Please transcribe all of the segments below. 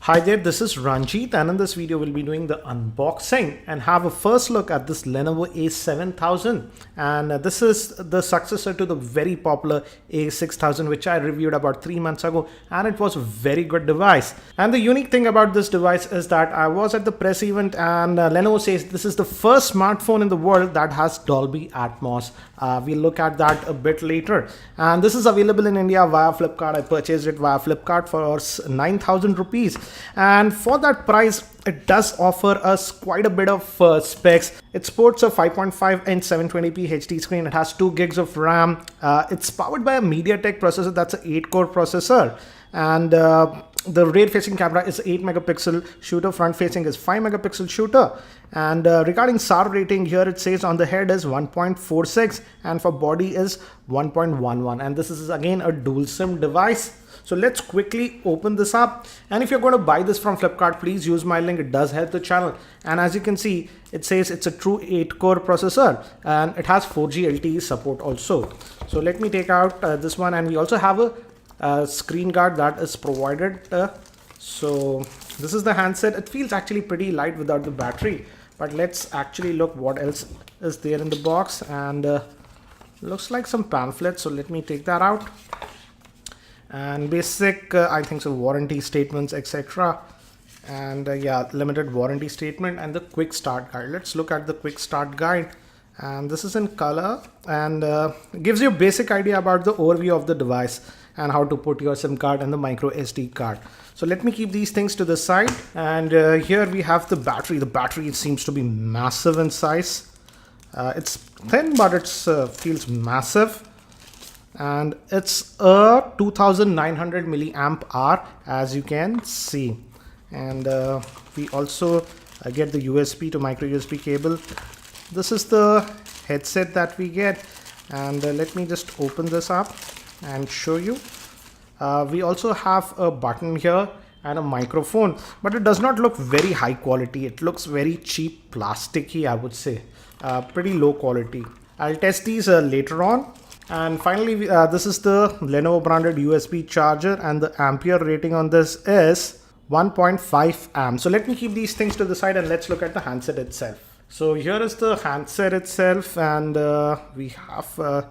Hi there, this is Ranjit, and in this video we'll be doing the unboxing and have a first look at this Lenovo A7000. And this is the successor to the very popular A6000, which I reviewed about 3 months ago, and it was a very good device. And the unique thing about this device is that I was at the press event and Lenovo says this is the first smartphone in the world that has Dolby Atmos. We'll look at that a bit later. And this is available in India via Flipkart. I purchased it via Flipkart for 9,000 rupees. And for that price, it does offer us quite a bit of specs. It sports a 5.5 inch 720p HD screen. It has 2 gigs of RAM. It's powered by a MediaTek processor. That's an 8-core processor. And the rear facing camera is 8 megapixel shooter, front facing is 5 megapixel shooter. And regarding SAR rating, here it says on the head is 1.46 and for body is 1.11, and this is again a dual SIM device. So let's quickly open this up, and if you're going to buy this from Flipkart, please use my link. It does help the channel. And as you can see, it says it's a true 8-core processor and it has 4G LTE support also. So let me take out this one, and we also have a screen guard that is provided. So this is the handset. It feels actually pretty light without the battery, but let's actually look what else is there in the box. And looks like some pamphlets, so let me take that out. And basic I think so warranty statements, etc. And yeah, limited warranty statement and the quick start guide. Let's look at the quick start guide, and this is in color and gives you a basic idea about the overview of the device and how to put your SIM card and the micro SD card. So let me keep these things to the side. And here we have the battery. The battery seems to be massive in size. It's thin, but it feels massive. And it's a 2900 milliamp hour, as you can see. And we also get the USB to micro USB cable. This is the headset that we get. And let me just open this up and show you. We also have a button here and a microphone, but it does not look very high quality. It looks very cheap, plasticky, I would say. Pretty low quality. I'll test these later on. And finally, this is the Lenovo branded USB charger, and the ampere rating on this is 1.5 amps. So let me keep these things to the side and let's look at the handset itself. So here is the handset itself, and we have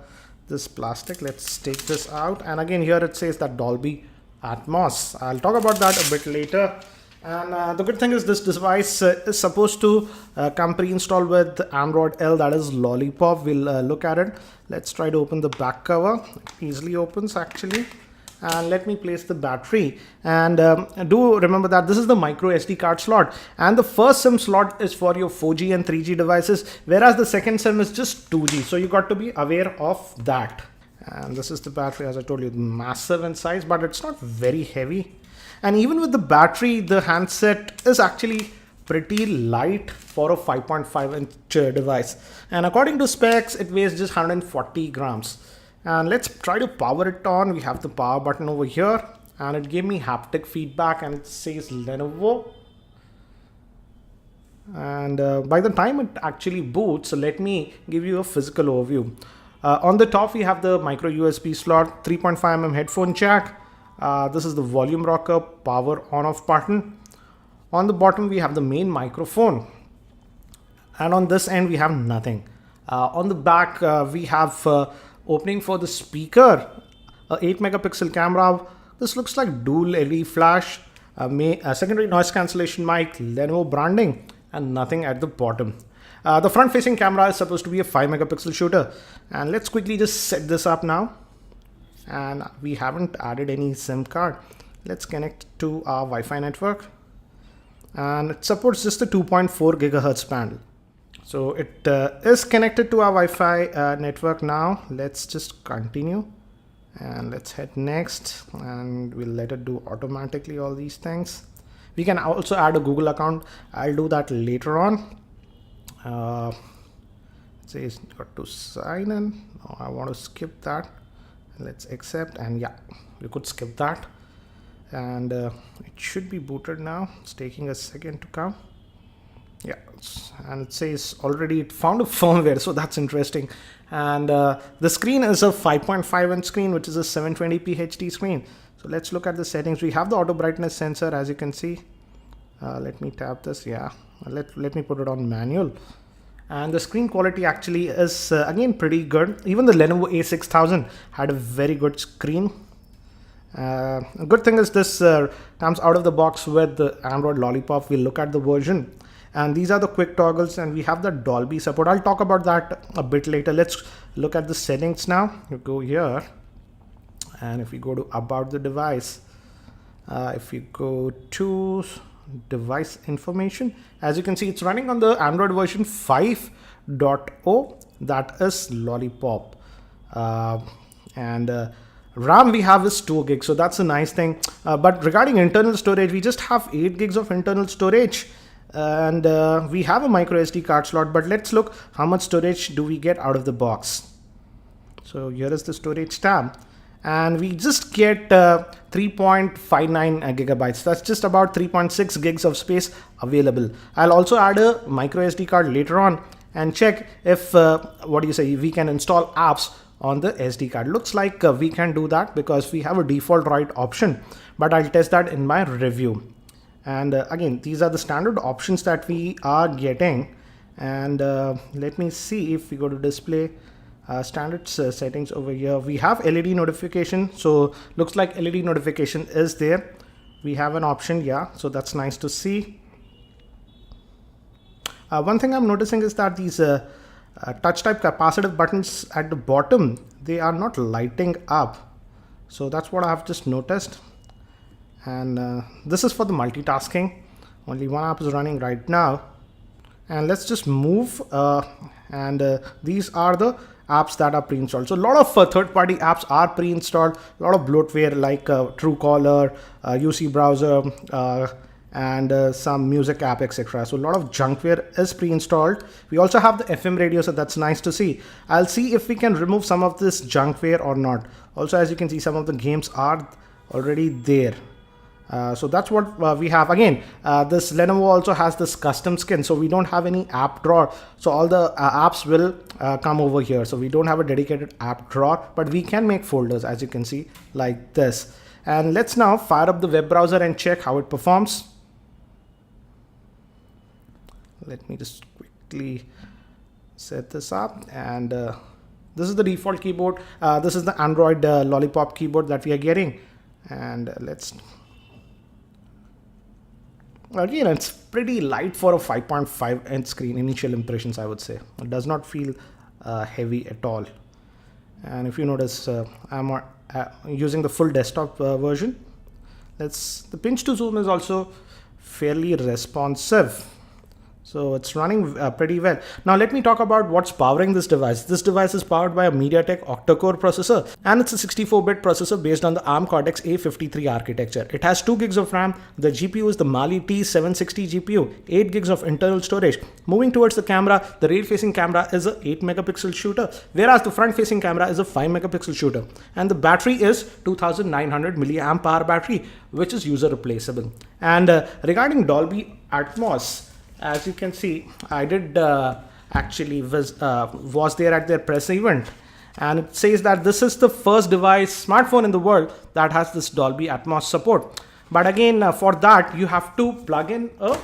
this plastic. Let's take this out, and again here it says that Dolby Atmos. I'll talk about that a bit later. And the good thing is this device is supposed to come pre-installed with Android L, that is Lollipop. We'll look at it. Let's try to open the back cover. It easily opens actually. And let me place the battery. And do remember that this is the micro SD card slot, and the first SIM slot is for your 4G and 3G devices, whereas the second SIM is just 2G. So you got to be aware of that. And this is the battery, as I told you, massive in size, but it's not very heavy. And even with the battery, the handset is actually pretty light for a 5.5 inch device. And according to specs, it weighs just 140 grams. And let's try to power it on. We have the power button over here, and it gave me haptic feedback, and it says Lenovo. And by the time it actually boots, let me give you a physical overview. On the top, we have the micro USB slot, 3.5mm headphone jack. This is the volume rocker, power on off button. On the bottom, we have the main microphone. And on this end, we have nothing. On the back, we have opening for the speaker, a 8 megapixel camera. This looks like dual LED flash, a secondary noise cancellation mic, Lenovo branding, and nothing at the bottom. The front facing camera is supposed to be a 5 megapixel shooter. And let's quickly just set this up now. And we haven't added any SIM card. Let's connect to our Wi-Fi network. And it supports just the 2.4 gigahertz band. So it is connected to our Wi-Fi network now. Let's just continue. And let's hit next. And we'll let it do automatically all these things. We can also add a Google account. I'll do that later on. It says got to sign in. No, I want to skip that. Let's accept, and yeah, we could skip that. And it should be booted now. It's taking a second to come. Yeah, and it says already it found a firmware, so that's interesting. And the screen is a 5.5 inch screen, which is a 720p HD screen. So let's look at the settings. We have the auto brightness sensor, as you can see. Let me tap this. Yeah, let me put it on manual. And the screen quality actually is again pretty good. Even the Lenovo A6000 had a very good screen. A good thing is this comes out of the box with the Android Lollipop. We'll look at the version. And these are the quick toggles, and we have the Dolby support. I'll talk about that a bit later. Let's look at the settings now. You go here, and if we go to about the device, if you go to device information, as you can see, it's running on the Android version 5.0, that is Lollipop. And RAM we have is 2 gigs, so that's a nice thing. But regarding internal storage, we just have 8 gigs of internal storage. And we have a micro SD card slot, but let's look how much storage do we get out of the box. So here is the storage tab, and we just get 3.59 gigabytes. That's just about 3.6 gigs of space available. I'll also add a micro SD card later on and check if we can install apps on the SD card. Looks like we can do that because we have a default write option, but I'll test that in my review. And again, these are the standard options that we are getting. And let me see if we go to display standard settings over here. We have LED notification, so looks like LED notification is there. We have an option, yeah, so that's nice to see. One thing I'm noticing is that these touch type capacitive buttons at the bottom, they are not lighting up. So that's what I have just noticed. And this is for the multitasking. Only one app is running right now. And let's just move. These are the apps that are pre-installed. So a lot of third-party apps are pre-installed. A lot of bloatware like Truecaller, UC browser, and some music app, etc. So a lot of junkware is pre-installed. We also have the FM radio, so that's nice to see. I'll see if we can remove some of this junkware or not. Also, as you can see, some of the games are already there. So that's what we have. Again, this Lenovo also has this custom skin, so we don't have any app drawer. So all the apps will come over here. So we don't have a dedicated app drawer, but we can make folders, as you can see, like this. And let's now fire up the web browser and check how it performs. Let me just quickly set this up. And this is the default keyboard. This is the Android Lollipop keyboard that we are getting. And let's... Again, it's pretty light for a 5.5 inch screen. Initial impressions, I would say. It does not feel heavy at all. And if you notice, I'm using the full desktop version. The pinch to zoom is also fairly responsive. So it's running pretty well. Now let me talk about what's powering this device. This device is powered by a MediaTek octa-core processor, and it's a 64-bit processor based on the ARM Cortex A53 architecture. It has 2 gigs of RAM. The GPU is the Mali T760 GPU, 8 gigs of internal storage. Moving towards the camera, the rear-facing camera is a 8 megapixel shooter, whereas the front-facing camera is a 5 megapixel shooter. And the battery is 2900 milliamp hour battery, which is user replaceable. And regarding Dolby Atmos, as you can see, I did actually was there at their press event, and it says that this is the first smartphone in the world that has this Dolby Atmos support. But again, for that you have to plug in a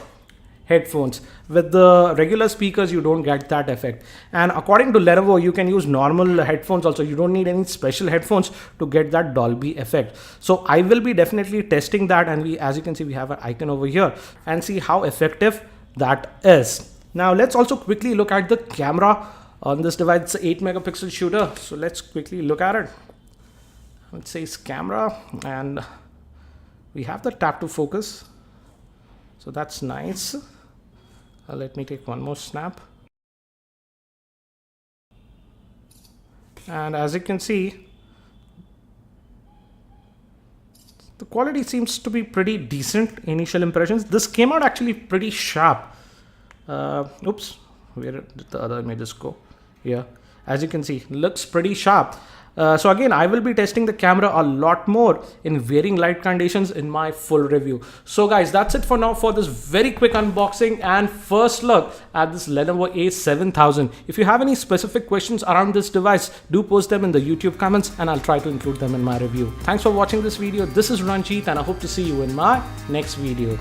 headphones. With the regular speakers, you don't get that effect. And according to Lenovo, you can use normal headphones also. You don't need any special headphones to get that Dolby effect. So I will be definitely testing that, and as you can see, we have an icon over here, and see how effective that is. Now let's also quickly look at the camera on this device. It's an 8 megapixel shooter, so let's quickly look at it. It says camera, and we have the tap to focus, so that's nice. Let me take one more snap, and as you can see, the quality seems to be pretty decent. Initial impressions. This came out actually pretty sharp. Oops, where did the other images go? Here. As you can see, looks pretty sharp. So again, I will be testing the camera a lot more in varying light conditions in my full review. So guys, that's it for now for this very quick unboxing and first look at this Lenovo A7000. If you have any specific questions around this device, do post them in the YouTube comments and I'll try to include them in my review. Thanks for watching this video. This is Ranjit and I hope to see you in my next video.